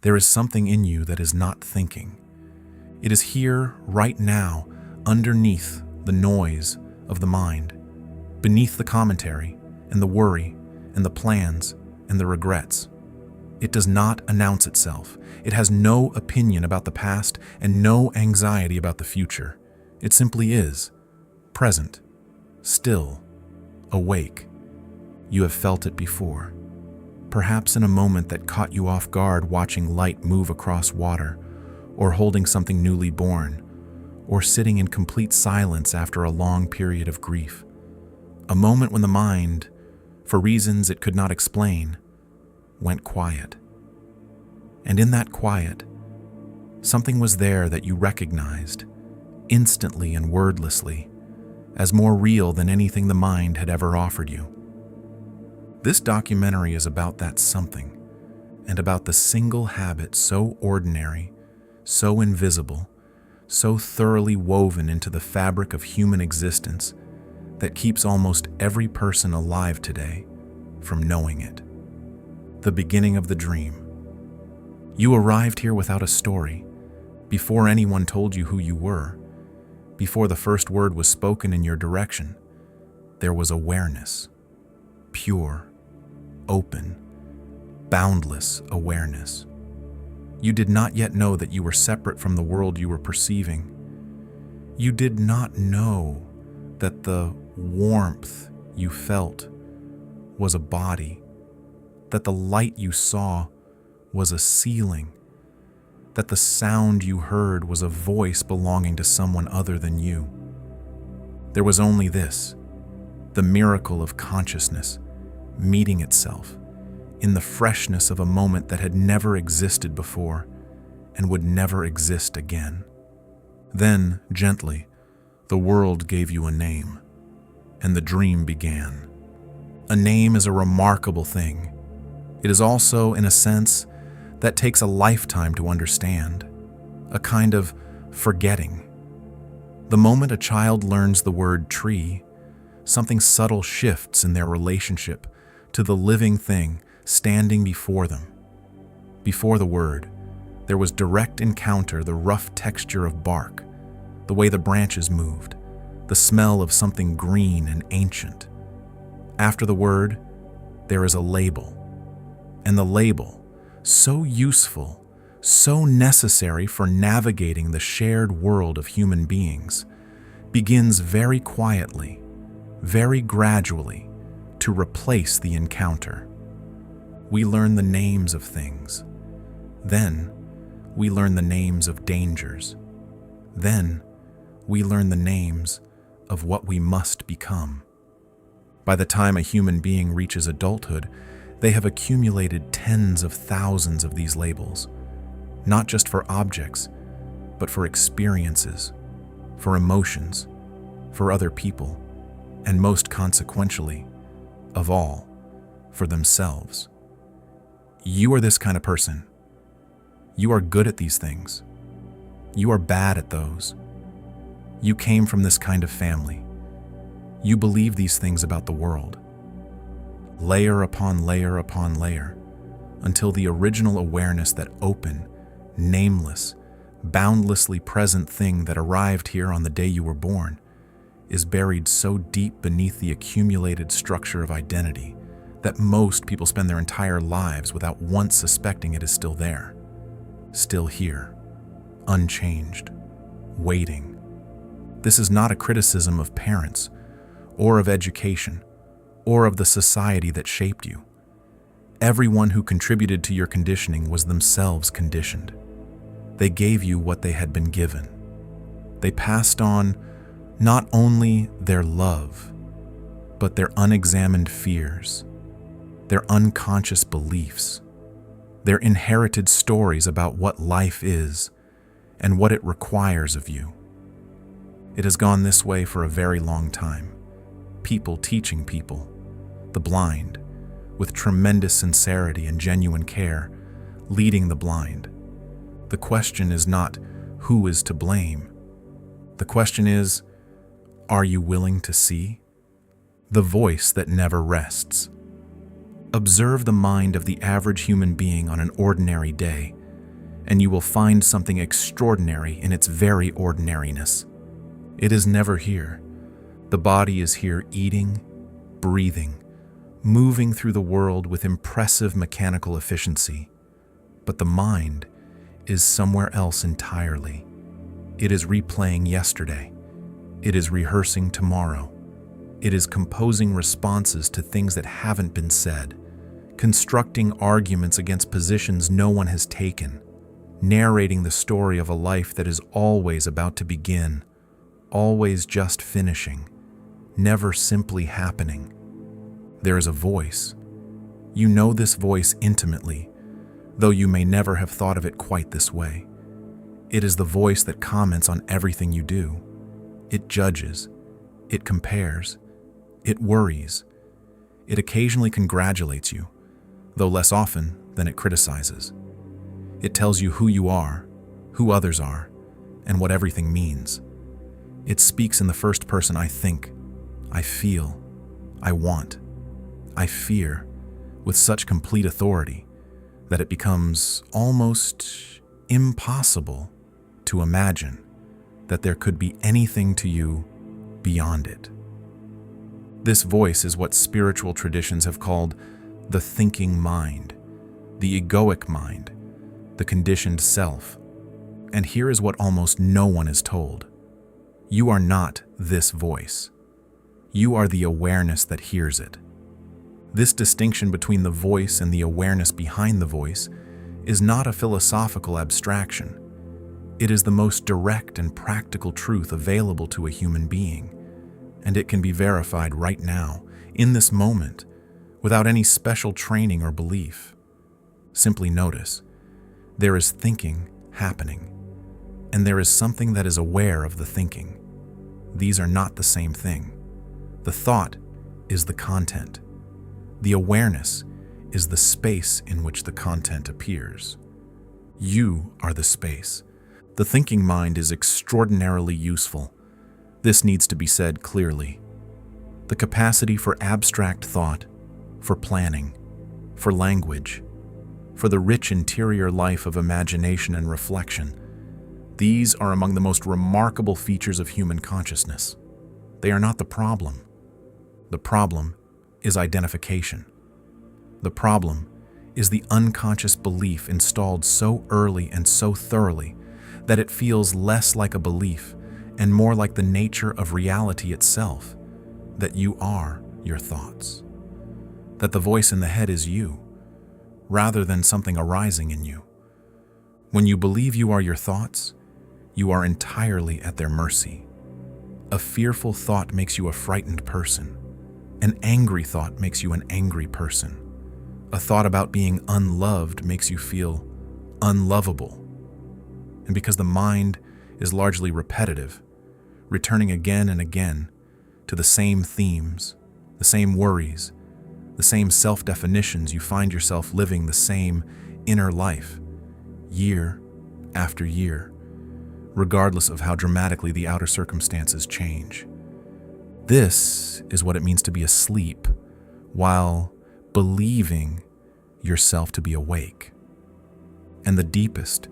There is something in you that is not thinking. It is here, right now, underneath the noise of the mind, beneath the commentary and the worry and the plans and the regrets. It does not announce itself. It has no opinion about the past and no anxiety about the future. It simply is, present, still, awake. You have felt it before. Perhaps in a moment that caught you off guard watching light move across water, or holding something newly born, or sitting in complete silence after a long period of grief. A moment when the mind, for reasons it could not explain, went quiet. And in that quiet, something was there that you recognized, instantly and wordlessly, as more real than anything the mind had ever offered you. This documentary is about that something, and about the single habit so ordinary, so invisible, so thoroughly woven into the fabric of human existence that keeps almost every person alive today from knowing it. The beginning of the dream. You arrived here without a story, before anyone told you who you were, before the first word was spoken in your direction. There was awareness, pure, open, boundless awareness. You did not yet know that you were separate from the world you were perceiving. You did not know that the warmth you felt was a body, that the light you saw was a ceiling, that the sound you heard was a voice belonging to someone other than you. There was only this, the miracle of consciousness meeting itself in the freshness of a moment that had never existed before and would never exist again. Then, gently, the world gave you a name, and the dream began. A name is a remarkable thing. It is also, in a sense, that takes a lifetime to understand, a kind of forgetting. The moment a child learns the word tree, something subtle shifts in their relationship to the living thing standing before them. Before the word, there was direct encounter, the rough texture of bark, the way the branches moved, the smell of something green and ancient. After the word, there is a label. And the label, so useful, so necessary for navigating the shared world of human beings, begins very quietly, very gradually, to replace the encounter. We learn the names of things. Then, we learn the names of dangers. Then, we learn the names of what we must become. By the time a human being reaches adulthood, they have accumulated tens of thousands of these labels, not just for objects, but for experiences, for emotions, for other people, and most consequentially, of all, for themselves. You are this kind of person. You are good at these things. You are bad at those. You came from this kind of family. You believe these things about the world. Layer upon layer upon layer, until the original awareness, that open, nameless, boundlessly present thing that arrived here on the day you were born, is buried so deep beneath the accumulated structure of identity that most people spend their entire lives without once suspecting it is still there, still here, unchanged, waiting. This is not a criticism of parents, or of education, or of the society that shaped you. Everyone who contributed to your conditioning was themselves conditioned. They gave you what they had been given. They passed on not only their love, but their unexamined fears, their unconscious beliefs, their inherited stories about what life is and what it requires of you. It has gone this way for a very long time. People teaching people, the blind, with tremendous sincerity and genuine care, leading the blind. The question is not who is to blame. The question is, are you willing to see? The voice that never rests. Observe the mind of the average human being on an ordinary day and you will find something extraordinary in its very ordinariness. It is never here. The body is here eating, breathing, moving through the world with impressive mechanical efficiency. But the mind is somewhere else entirely. It is replaying yesterday. It is rehearsing tomorrow. It is composing responses to things that haven't been said, constructing arguments against positions no one has taken, narrating the story of a life that is always about to begin, always just finishing, never simply happening. There is a voice. You know this voice intimately, though you may never have thought of it quite this way. It is the voice that comments on everything you do. It judges. It compares. It worries. It occasionally congratulates you, though less often than it criticizes. It tells you who you are, who others are, and what everything means. It speaks in the first person: I think, I feel, I want, I fear, with such complete authority that it becomes almost impossible to imagine that there could be anything to you beyond it. This voice is what spiritual traditions have called the thinking mind, the egoic mind, the conditioned self. And here is what almost no one is told. You are not this voice. You are the awareness that hears it. This distinction between the voice and the awareness behind the voice is not a philosophical abstraction. It is the most direct and practical truth available to a human being, and it can be verified right now, in this moment, without any special training or belief. Simply notice, there is thinking happening, and there is something that is aware of the thinking. These are not the same thing. The thought is the content. The awareness is the space in which the content appears. You are the space. The thinking mind is extraordinarily useful. This needs to be said clearly. The capacity for abstract thought, for planning, for language, for the rich interior life of imagination and reflection. These are among the most remarkable features of human consciousness. They are not the problem. The problem is identification. The problem is the unconscious belief installed so early and so thoroughly that it feels less like a belief and more like the nature of reality itself, that you are your thoughts, that the voice in the head is you, rather than something arising in you. When you believe you are your thoughts, you are entirely at their mercy. A fearful thought makes you a frightened person. An angry thought makes you an angry person. A thought about being unloved makes you feel unlovable. And because the mind is largely repetitive, returning again and again to the same themes, the same worries, the same self-definitions, you find yourself living the same inner life, year after year, regardless of how dramatically the outer circumstances change. This is what it means to be asleep while believing yourself to be awake. And the deepest,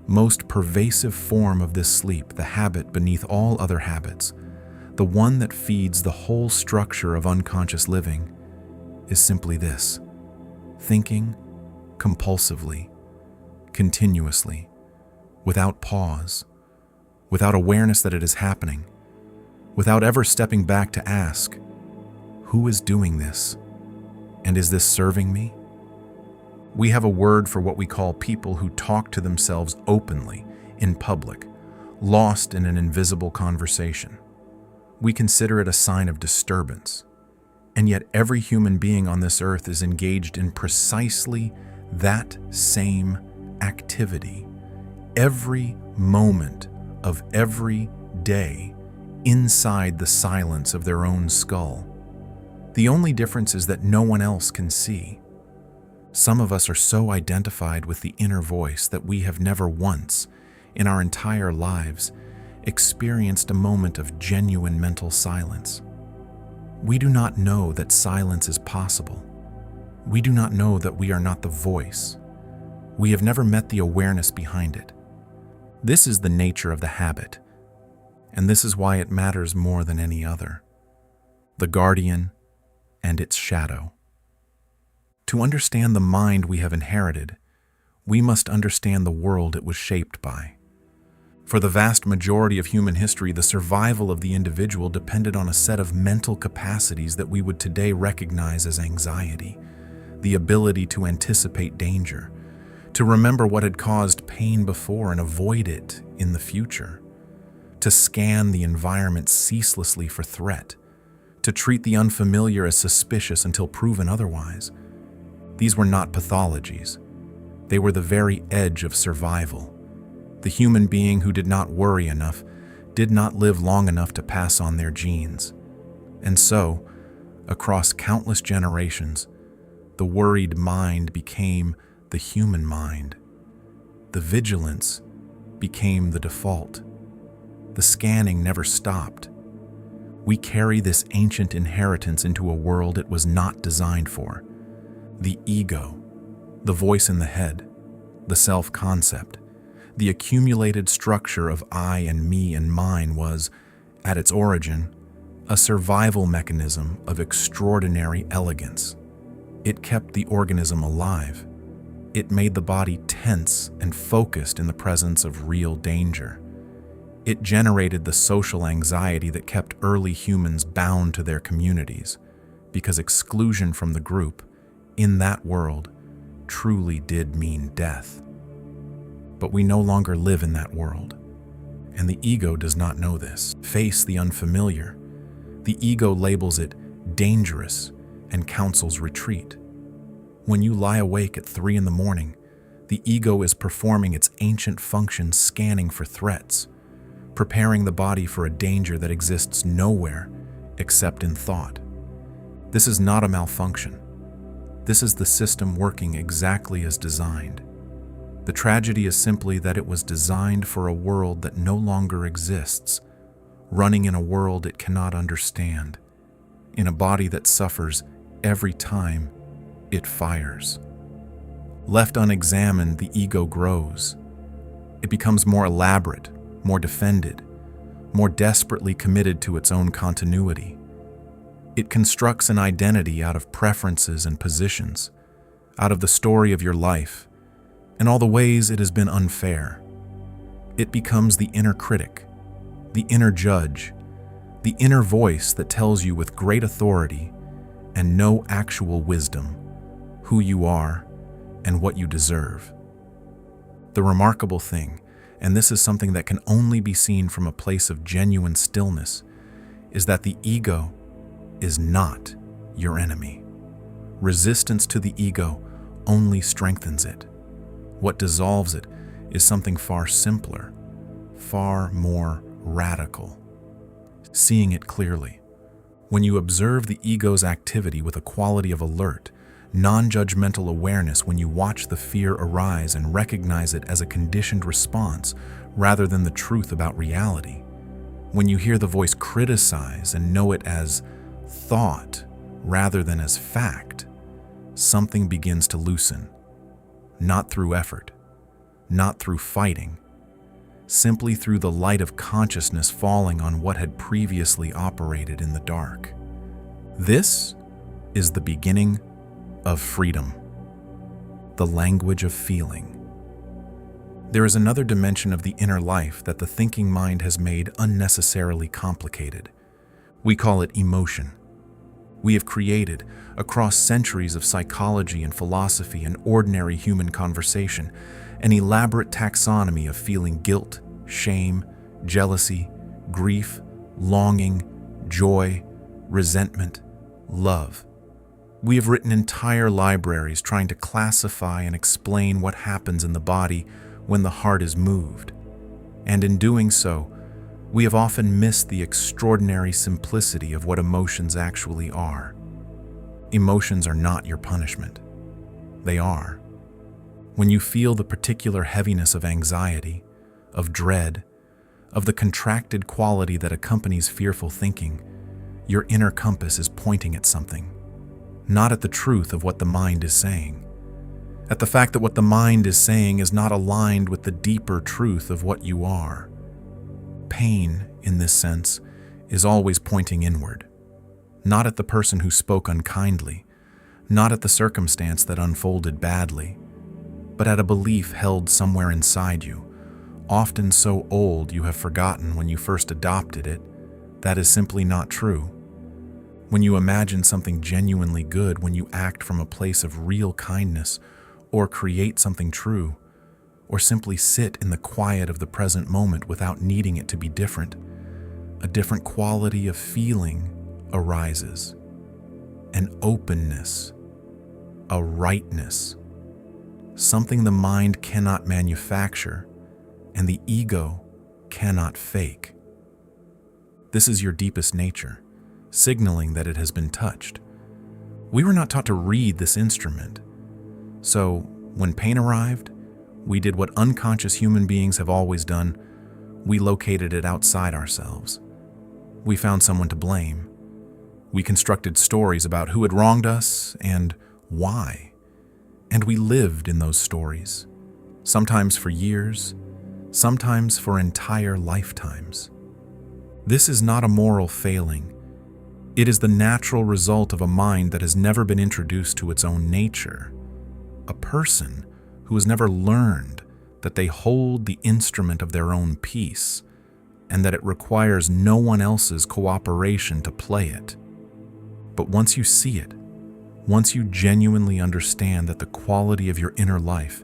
most pervasive form of this sleep, the habit beneath all other habits, the one that feeds the whole structure of unconscious living, is simply this: thinking compulsively, continuously, without pause, without awareness that it is happening, without ever stepping back to ask, who is doing this? And is this serving me? We have a word for what we call people who talk to themselves openly, in public, lost in an invisible conversation. We consider it a sign of disturbance. And yet every human being on this earth is engaged in precisely that same activity, every moment of every day, inside the silence of their own skull. The only difference is that no one else can see. Some of us are so identified with the inner voice that we have never once, in our entire lives, experienced a moment of genuine mental silence. We do not know that silence is possible. We do not know that we are not the voice. We have never met the awareness behind it. This is the nature of the habit, and this is why it matters more than any other. The guardian and its shadow. To understand the mind we have inherited, we must understand the world it was shaped by. For the vast majority of human history, the survival of the individual depended on a set of mental capacities that we would today recognize as anxiety, the ability to anticipate danger, to remember what had caused pain before and avoid it in the future, to scan the environment ceaselessly for threat, to treat the unfamiliar as suspicious until proven otherwise. These were not pathologies. They were the very edge of survival. The human being who did not worry enough did not live long enough to pass on their genes. And so, across countless generations, the worried mind became the human mind. The vigilance became the default. The scanning never stopped. We carry this ancient inheritance into a world it was not designed for. The ego, the voice in the head, the self-concept, the accumulated structure of I and me and mine was, at its origin, a survival mechanism of extraordinary elegance. It kept the organism alive. It made the body tense and focused in the presence of real danger. It generated the social anxiety that kept early humans bound to their communities, because exclusion from the group, in that world, truly did mean death. But we no longer live in that world, and the ego does not know this. Face the unfamiliar. The ego labels it dangerous and counsels retreat. When you lie awake at 3 a.m, the ego is performing its ancient function, scanning for threats, preparing the body for a danger that exists nowhere except in thought. This is not a malfunction. This is the system working exactly as designed. The tragedy is simply that it was designed for a world that no longer exists, running in a world it cannot understand, in a body that suffers every time it fires. Left unexamined, the ego grows. It becomes more elaborate, more defended, more desperately committed to its own continuity. It constructs an identity out of preferences and positions, out of the story of your life, and all the ways it has been unfair. It becomes the inner critic, the inner judge, the inner voice that tells you with great authority and no actual wisdom who you are and what you deserve. The remarkable thing, and this is something that can only be seen from a place of genuine stillness, is that the ego is not your enemy. Resistance to the ego only strengthens it. What dissolves it is something far simpler, far more radical. Seeing it clearly. When you observe the ego's activity with a quality of alert, non-judgmental awareness, when you watch the fear arise and recognize it as a conditioned response rather than the truth about reality, when you hear the voice criticize and know it as thought rather than as fact, something begins to loosen. Not through effort, not through fighting, simply through the light of consciousness falling on what had previously operated in the dark. This is the beginning of freedom, the language of feeling. There is another dimension of the inner life that the thinking mind has made unnecessarily complicated. We call it emotion. We have created, across centuries of psychology and philosophy and ordinary human conversation, an elaborate taxonomy of feeling guilt, shame, jealousy, grief, longing, joy, resentment, love. We have written entire libraries trying to classify and explain what happens in the body when the heart is moved. And in doing so, we have often missed the extraordinary simplicity of what emotions actually are. Emotions are not your punishment. They are. When you feel the particular heaviness of anxiety, of dread, of the contracted quality that accompanies fearful thinking, your inner compass is pointing at something, not at the truth of what the mind is saying. at the fact that what the mind is saying is not aligned with the deeper truth of what you are. Pain, in this sense, is always pointing inward, not at the person who spoke unkindly, not at the circumstance that unfolded badly, but at a belief held somewhere inside you, often so old you have forgotten when you first adopted it, that is simply not true. When you imagine something genuinely good, when you act from a place of real kindness, or create something true, or simply sit in the quiet of the present moment without needing it to be different, a different quality of feeling arises. An openness, a rightness, something the mind cannot manufacture and the ego cannot fake. This is your deepest nature, signaling that it has been touched. We were not taught to read this instrument. So, when pain arrived, we did what unconscious human beings have always done. We located it outside ourselves. We found someone to blame. We constructed stories about who had wronged us and why. And we lived in those stories, sometimes for years, sometimes for entire lifetimes. This is not a moral failing. It is the natural result of a mind that has never been introduced to its own nature. A person who has never learned that they hold the instrument of their own peace and that it requires no one else's cooperation to play it. But once you see it, once you genuinely understand that the quality of your inner life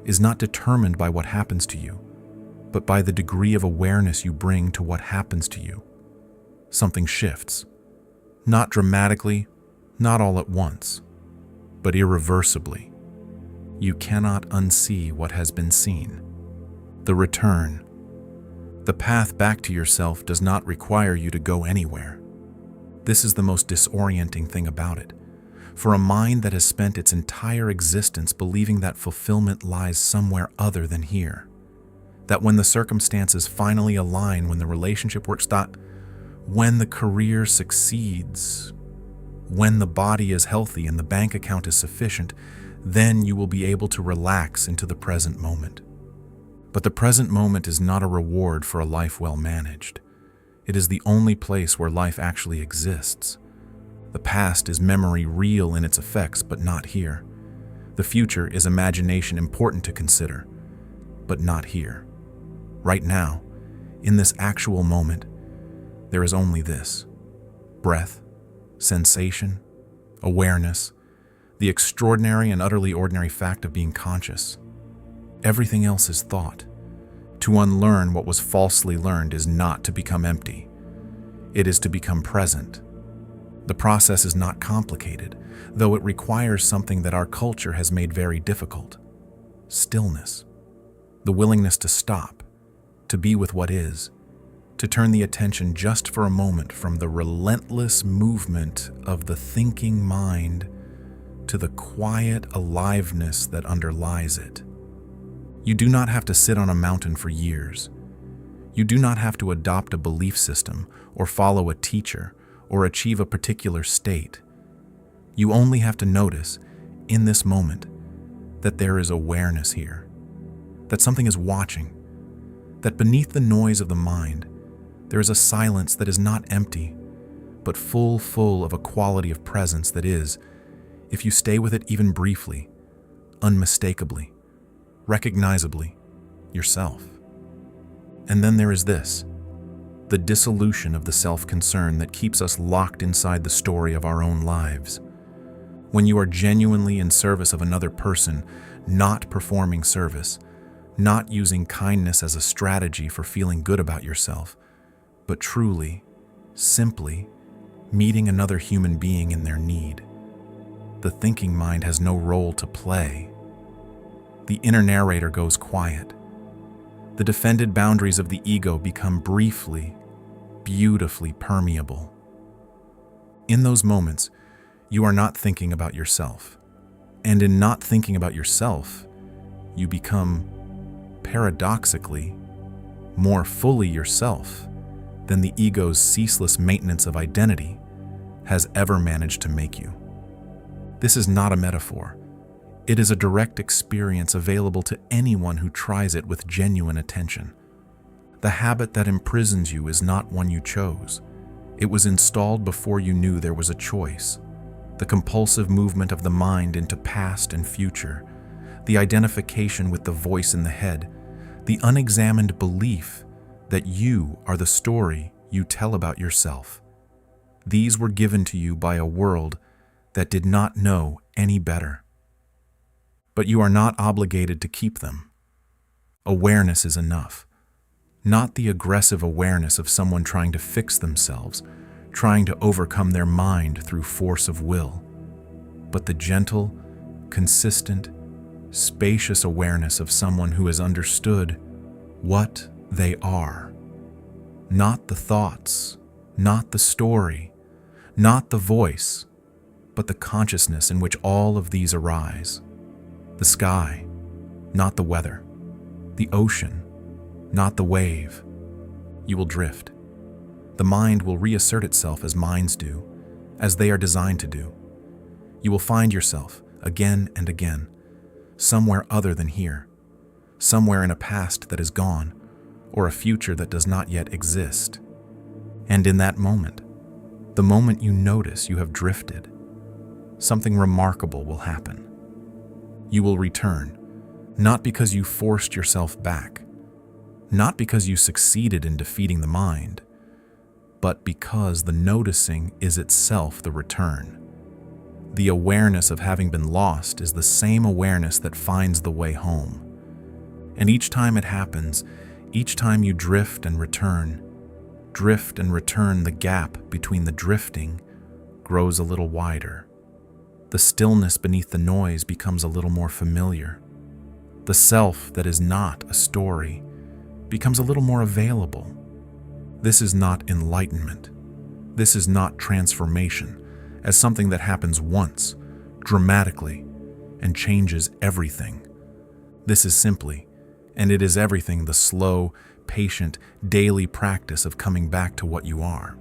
is not determined by what happens to you, but by the degree of awareness you bring to what happens to you, something shifts. Not dramatically, not all at once, but irreversibly. You cannot unsee what has been seen. The return. The path back to yourself does not require you to go anywhere. This is the most disorienting thing about it. For a mind that has spent its entire existence believing that fulfillment lies somewhere other than here, that when the circumstances finally align, when the relationship works out, when the career succeeds, when the body is healthy and the bank account is sufficient, then you will be able to relax into the present moment. But the present moment is not a reward for a life well managed. It is the only place where life actually exists. The past is memory real in its effects, but not here. The future is imagination important to consider, but not here. Right now, in this actual moment, there is only this: breath, sensation, awareness, the extraordinary and utterly ordinary fact of being conscious. Everything else is thought. To unlearn what was falsely learned is not to become empty. It is to become present. The process is not complicated, though it requires something that our culture has made very difficult: stillness, the willingness to stop, to be with what is, to turn the attention just for a moment from the relentless movement of the thinking mind to the quiet aliveness that underlies it. You do not have to sit on a mountain for years. You do not have to adopt a belief system or follow a teacher or achieve a particular state. You only have to notice, in this moment, that there is awareness here, that something is watching, that beneath the noise of the mind, there is a silence that is not empty, but full of a quality of presence that is, if you stay with it even briefly, unmistakably, recognizably, yourself. And then there is this, the dissolution of the self-concern that keeps us locked inside the story of our own lives. When you are genuinely in service of another person, not performing service, not using kindness as a strategy for feeling good about yourself, but truly, simply, meeting another human being in their need, the thinking mind has no role to play. The inner narrator goes quiet. The defended boundaries of the ego become briefly, beautifully permeable. In those moments, you are not thinking about yourself. And in not thinking about yourself, you become, paradoxically, more fully yourself than the ego's ceaseless maintenance of identity has ever managed to make you. This is not a metaphor. It is a direct experience available to anyone who tries it with genuine attention. The habit that imprisons you is not one you chose. It was installed before you knew there was a choice. The compulsive movement of the mind into past and future, the identification with the voice in the head, the unexamined belief that you are the story you tell about yourself. These were given to you by a world that did not know any better. But you are not obligated to keep them. Awareness is enough. Not the aggressive awareness of someone trying to fix themselves, trying to overcome their mind through force of will, but the gentle, consistent, spacious awareness of someone who has understood what they are. Not the thoughts, not the story, not the voice, but the consciousness in which all of these arise. The sky, not the weather. The ocean, not the wave. You will drift. The mind will reassert itself as minds do, as they are designed to do. You will find yourself, again and again, somewhere other than here, somewhere in a past that is gone, or a future that does not yet exist. And in that moment, the moment you notice you have drifted, something remarkable will happen. You will return, not because you forced yourself back, not because you succeeded in defeating the mind, but because the noticing is itself the return. The awareness of having been lost is the same awareness that finds the way home. And each time it happens, each time you drift and return, the gap between the drifting grows a little wider. The stillness beneath the noise becomes a little more familiar. The self that is not a story becomes a little more available. This is not enlightenment. This is not transformation as something that happens once, dramatically, and changes everything. This is simply, and it is everything, the slow, patient, daily practice of coming back to what you are.